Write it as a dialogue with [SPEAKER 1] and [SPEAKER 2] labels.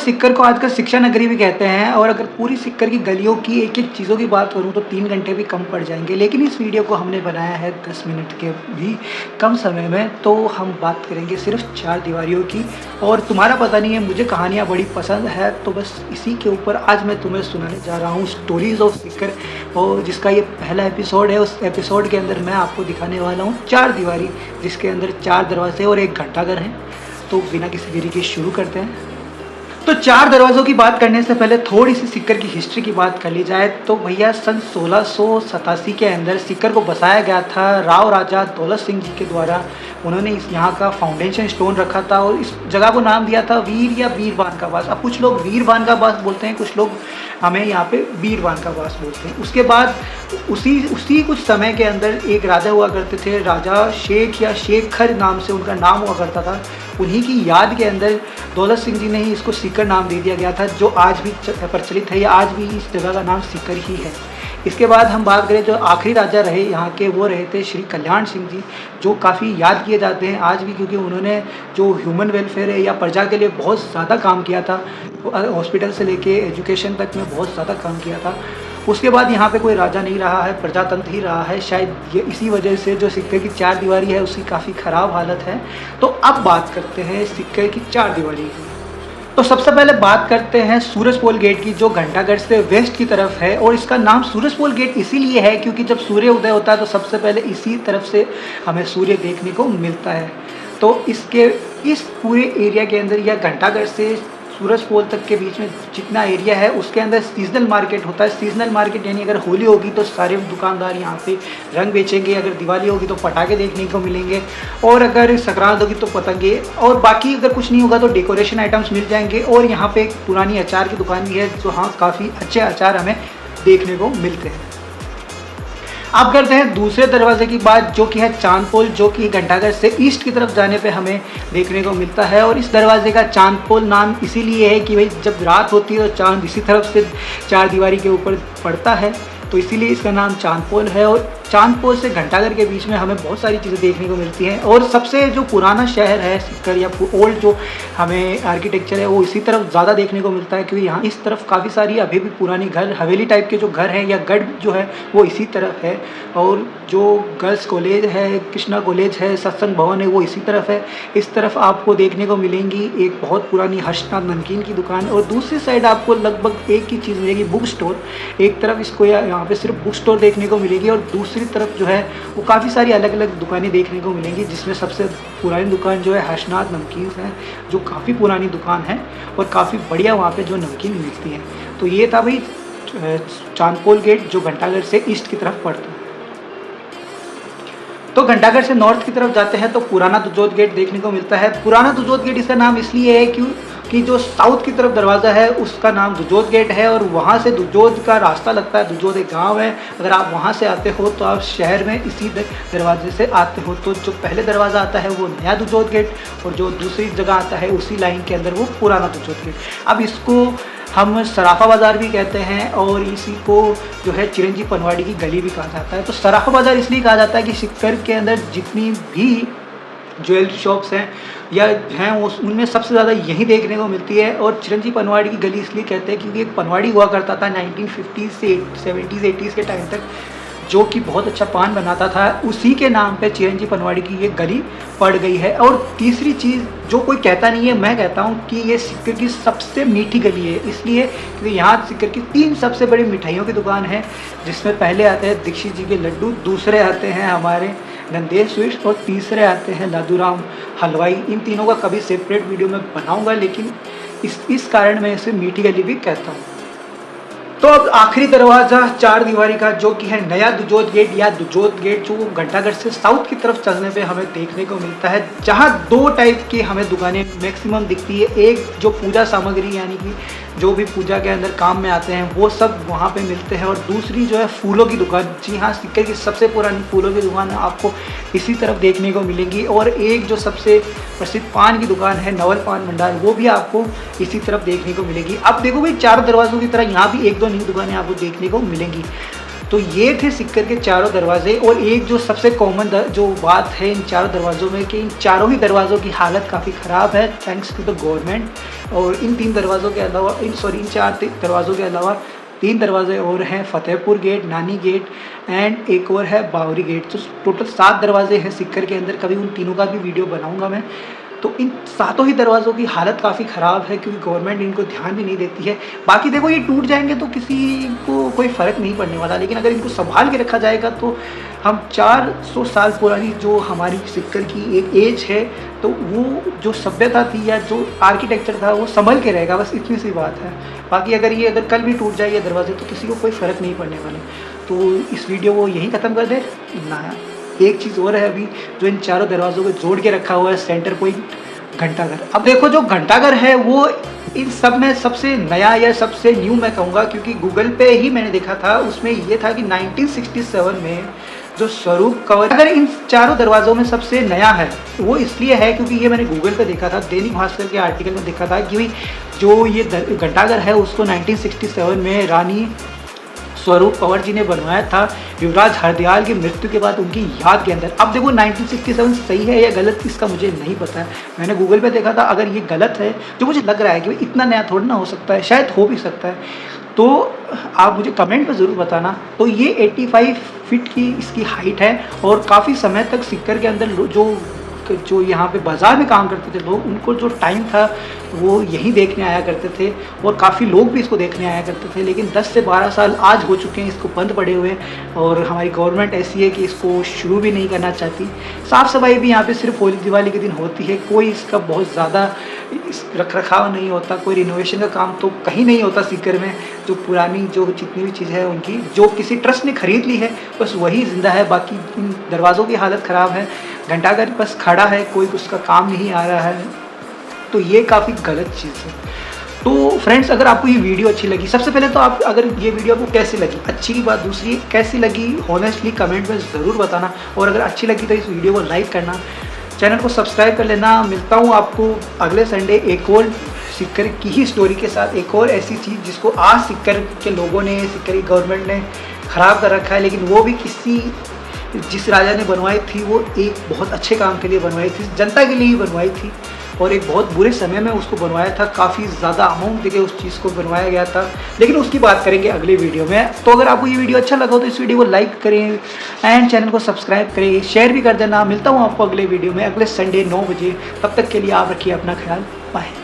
[SPEAKER 1] सिक्कर को आजकल शिक्षा नगरी भी कहते हैं और अगर पूरी सिक्कर की गलियों की एक-एक चीज़ों की बात करूँ तो 3 घंटे भी कम पड़ जाएँगे। लेकिन इस वीडियो को हमने बनाया है 10 मिनट के भी कम समय में, तो हम बात करेंगे सिर्फ़ चार दीवारियों की। और तुम्हारा पता नहीं है, मुझे कहानियाँ बड़ी पसंद है, तो बस इसी के ऊपर आज मैं तुम्हें सुनाने जा रहा हूँ स्टोरीज़ ऑफ सिक्कर, और जिसका ये पहला एपिसोड है। उस एपिसोड के अंदर मैं आपको दिखाने वाला हूँ चार दीवारी, जिसके अंदर 4 दरवाजे और 1 घंटाघर है। तो बिना किसी देरी के शुरू करते हैं। तो चार दरवाज़ों की बात करने से पहले थोड़ी सी सिक्कर की हिस्ट्री की बात कर ली जाए तो भैया सन 1687 के अंदर सिक्कर को बसाया गया था राव राजा दौलत सिंह जी के द्वारा। उन्होंने इस यहाँ का फाउंडेशन स्टोन रखा था और इस जगह को नाम दिया था वीर या वीरबान का बास। अब कुछ लोग वीरबान का बास बोलते हैं, कुछ लोग हमें यहाँ पे वीरबान का बास बोलते हैं। उसके बाद उसी कुछ समय के अंदर एक राजा हुआ करते थे, राजा शेख या शेखर नाम से उनका नाम हुआ करता था। उन्हीं की याद के अंदर दौलत सिंह जी ने ही इसको सीकर नाम दे दिया गया था, जो आज भी प्रचलित है, या आज भी इस जगह का नाम सीकर ही है। इसके बाद हम बात करें जो आखिरी राजा रहे यहाँ के, वो रहे थे श्री कल्याण सिंह जी, जो काफ़ी याद किए जाते हैं आज भी, क्योंकि उन्होंने जो ह्यूमन वेलफेयर है या प्रजा के लिए बहुत ज़्यादा काम किया था। हॉस्पिटल से लेके एजुकेशन तक में बहुत ज़्यादा काम किया था। उसके बाद यहाँ पे कोई राजा नहीं रहा है, प्रजातंत्र ही रहा है। शायद ये इसी वजह से जो सिक्के की चार दीवारी है उसकी काफ़ी ख़राब हालत है। तो अब बात करते हैं सिक्के की चार दीवारी की। तो सबसे पहले बात करते हैं सूरजपोल गेट की, जो घंटाघर से वेस्ट की तरफ है। और इसका नाम सूरजपोल गेट इसीलिए है क्योंकि जब सूर्य उदय होता है तो सबसे पहले इसी तरफ से हमें सूर्य देखने को मिलता है। तो इस पूरे एरिया के अंदर या घंटाघर से सूरजपोल तक के बीच में जितना एरिया है उसके अंदर सीजनल मार्केट होता है। सीजनल मार्केट यानी अगर होली होगी तो सारे दुकानदार यहाँ पे रंग बेचेंगे, अगर दिवाली होगी तो पटाखे देखने को मिलेंगे, और अगर संक्रांत होगी तो पतंगे, और बाकी अगर कुछ नहीं होगा तो डेकोरेशन आइटम्स मिल जाएंगे। और यहाँ पे एक पुरानी अचार की दुकान भी है, जो हाँ काफ़ी अच्छे अचार हमें देखने को मिलते हैं। अब करते हैं दूसरे दरवाजे की बात, जो कि है चांदपोल, जो कि घंटाघर से ईस्ट की तरफ जाने पे हमें देखने को मिलता है। और इस दरवाजे का चांदपोल नाम इसीलिए है कि भाई जब रात होती है तो चांद इसी तरफ से चार दीवारी के ऊपर पड़ता है, तो इसीलिए इसका नाम चांदपोल है। और चांदपोल से घंटाघर के बीच में हमें बहुत सारी चीज़ें देखने को मिलती हैं। और सबसे जो पुराना शहर है सिक्कर, या ओल्ड जो हमें आर्किटेक्चर है, वो इसी तरफ ज़्यादा देखने को मिलता है, क्योंकि यहाँ इस तरफ काफ़ी सारी अभी भी पुरानी घर, हवेली टाइप के जो घर हैं या गढ़ जो है वो इसी तरफ है। और जो गर्ल्स कॉलेज है, कृष्णा कॉलेज है, सत्संग भवन है, वो इसी तरफ है। इस तरफ आपको देखने को मिलेंगी एक बहुत पुरानी हर्षनाथ नमकीन की दुकान, और दूसरी साइड आपको लगभग एक ही चीज़ मिलेगी, बुक स्टोर। एक तरफ इसको यहाँ पे सिर्फ बुक स्टोर देखने को मिलेगी, और दूसरी तरफ जो है वो काफ़ी सारी अलग अलग दुकानें देखने को मिलेंगी, जिसमें सबसे पुरानी दुकान जो है हर्षनाथ नमकीन है, जो काफ़ी पुरानी दुकान है और काफ़ी बढ़िया वहाँ पे जो नमकीन मिलती है। तो ये था भाई चांदपोल गेट, जो घंटाघर से ईस्ट की तरफ पड़ता है। तो घंटाघर से नॉर्थ की तरफ जाते हैं तो पुराना दुजोत गेट देखने को मिलता है। पुराना दुजोत गेट इसका नाम इसलिए है कि जो साउथ की तरफ दरवाज़ा है उसका नाम दुजोत गेट है, और वहाँ से दुजोत का रास्ता लगता है। दुजोत एक गांव है, अगर आप वहाँ से आते हो तो आप शहर में इसी दरवाजे से आते हो। तो जो पहले दरवाज़ा आता है वो नया दुजोत गेट, और जो दूसरी जगह आता है उसी लाइन के अंदर वो पुराना दुजोत गेट। अब इसको हम सराफा बाज़ार भी कहते हैं, और इसी को जो है चिरंजीव पनवाड़ी की गली भी कहा जाता है। तो सराफा बाज़ार इसलिए कहा जाता है कि सिक्कर के अंदर जितनी भी ज्वेलरी शॉप्स हैं या हैं उनमें सबसे ज़्यादा यही देखने को मिलती है। और चिरंजीव पनवाड़ी की गली इसलिए कहते हैं क्योंकि एक पनवाड़ी हुआ करता था 1950 से 70s 80s के टाइम तक, जो कि बहुत अच्छा पान बनाता था। उसी के नाम पे चिरंजीव पनवाड़ी की ये गली पड़ गई है। और तीसरी चीज़ जो कोई कहता नहीं है, मैं कहता हूँ कि ये सिक्कर की सबसे मीठी गली है, इसलिए क्योंकि यहाँ सिक्कर की 3 सबसे बड़ी मिठाइयों की दुकान है, जिसमें पहले आते हैं दीक्षित जी के लड्डू, दूसरे आते हैं हमारे नंदेश स्वीट्स, और तीसरे आते हैं लादूराम हलवाई। इन तीनों का कभी सेपरेट वीडियो में बनाऊँगा, लेकिन इस कारण मैं इसे मीठी गली भी कहता हूँ। तो अब आखिरी दरवाज़ा चार दीवारी का, जो कि है नया दुजोत गेट या दुजोत गेट, जो घंटाघर से साउथ की तरफ चलने पे हमें देखने को मिलता है, जहाँ 2 टाइप की हमें दुकानें मैक्सिमम दिखती है। एक जो पूजा सामग्री यानी कि जो भी पूजा के अंदर काम में आते हैं वो सब वहाँ पे मिलते हैं, और दूसरी जो है फूलों की दुकान। जी हाँ, सिक्कर की सबसे पुरानी फूलों की दुकान आपको इसी तरफ देखने को मिलेंगी। और एक जो सबसे प्रसिद्ध पान की दुकान है नवल पान भंडार, वो भी आपको इसी तरफ देखने को मिलेगी। अब देखो भाई, 4 दरवाज़ों की तरह यहाँ भी 1-2 नई दुकानें आपको देखने को मिलेंगी। तो ये थे सिक्कर के चारों दरवाजे। और एक जो सबसे कॉमन जो बात है इन चारों दरवाज़ों में कि इन चारों ही दरवाज़ों की हालत काफ़ी ख़राब है थैंक्स टू द गवर्नमेंट। और इन 3 दरवाज़ों के अलावा इन 4 दरवाज़ों के अलावा 3 दरवाजे और हैं, फतेहपुर गेट, नानी गेट एंड एक और है बावरी गेट। तो टोटल 7 दरवाजे हैं सिक्कर के अंदर। कभी उन तीनों का भी वीडियो बनाऊंगा मैं। तो इन सातों ही दरवाज़ों की हालत काफ़ी ख़राब है क्योंकि गवर्नमेंट इनको ध्यान भी नहीं देती है। बाकी देखो ये टूट जाएंगे तो किसी को कोई फ़र्क नहीं पड़ने वाला, लेकिन अगर इनको संभाल के रखा जाएगा तो हम 400 साल पुरानी जो हमारी सिक्कर की एक एज है, तो वो जो सभ्यता थी या जो आर्किटेक्चर था वो संभल के रहेगा, बस इतनी सी बात है। बाकी अगर कल भी टूट जाए ये दरवाजे तो किसी को कोई फ़र्क नहीं पड़ने वाले। तो इस वीडियो को यहीं ख़त्म कर दे ना। एक चीज़ और है अभी जो इन चारों दरवाज़ों को जोड़ के रखा हुआ है, सेंटर पॉइंट घंटाघर। अब देखो जो घंटाघर है वो इन सब में सबसे नया या सबसे न्यू मैं कहूँगा, क्योंकि गूगल पे ही मैंने देखा था, उसमें ये था कि 1967 में जो स्वरूप कंवर अगर इन चारों दरवाज़ों में सबसे नया है। वो इसलिए है क्योंकि ये मैंने गूगल पे देखा था, दैनिक भास्कर के आर्टिकल में देखा था कि जो ये घंटाघर है उसको 1967 में रानी स्वरूप कंवर जी ने बनवाया था युवराज हरदयाल की मृत्यु के बाद उनकी याद के अंदर। अब देखो 1967 सही है या गलत इसका मुझे नहीं पता है, मैंने गूगल पे देखा था। अगर ये गलत है, जो मुझे लग रहा है कि इतना नया थोड़ा ना हो सकता है, शायद हो भी सकता है, तो आप मुझे कमेंट में ज़रूर बताना। तो ये 85 फीट की इसकी हाइट है और काफ़ी समय तक सिक्कर के अंदर जो यहाँ पे बाज़ार में काम करते थे लोग, उनको जो टाइम था वो यहीं देखने आया करते थे और काफ़ी लोग भी इसको देखने आया करते थे। लेकिन 10 से 12 साल आज हो चुके हैं इसको बंद पड़े हुए, और हमारी गवर्नमेंट ऐसी है कि इसको शुरू भी नहीं करना चाहती। साफ़ सफाई भी यहाँ पे सिर्फ होली दिवाली के दिन होती है, कोई इसका बहुत ज़्यादा रख रखाव नहीं होता, कोई रिनोवेशन का काम तो कहीं नहीं होता सिक्कर में। जो पुरानी जो जितनी भी चीज़ है उनकी जो किसी ट्रस्ट ने खरीद ली है बस वही ज़िंदा है, बाकी इन दरवाज़ों की हालत ख़राब है। घंटाघर बस खड़ा है, कोई उसका काम नहीं आ रहा है, तो ये काफ़ी गलत चीज़ है। तो फ्रेंड्स, अगर आपको ये वीडियो अच्छी लगी, सबसे पहले तो आप अगर ये वीडियो आपको कैसी लगी, अच्छी की बात, दूसरी कैसी लगी हॉनेस्टली कमेंट में ज़रूर बताना। और अगर अच्छी लगी तो इस वीडियो को लाइक करना, चैनल को सब्सक्राइब कर लेना। मिलता हूँ आपको अगले संडे एक और सिक्कर की ही स्टोरी के साथ, एक और ऐसी चीज़ जिसको आज सिक्कर के लोगों ने, सिक्कर की गवर्नमेंट ने ख़राब कर रखा है, लेकिन वो भी जिस राजा ने बनवाई थी वो एक बहुत अच्छे काम के लिए बनवाई थी, जनता के लिए ही बनवाई थी, और एक बहुत बुरे समय में उसको बनवाया था। काफ़ी ज़्यादा अमाउंट देके उस चीज़ को बनवाया गया था, लेकिन उसकी बात करेंगे अगले वीडियो में। तो अगर आपको ये वीडियो अच्छा लगा हो तो इस वीडियो को लाइक करें एंड चैनल को सब्सक्राइब करें, शेयर भी कर देना। मिलता हूँ आपको अगले वीडियो में अगले संडे 9 बजे। तब तक के लिए आप रखिए अपना ख्याल। बाय।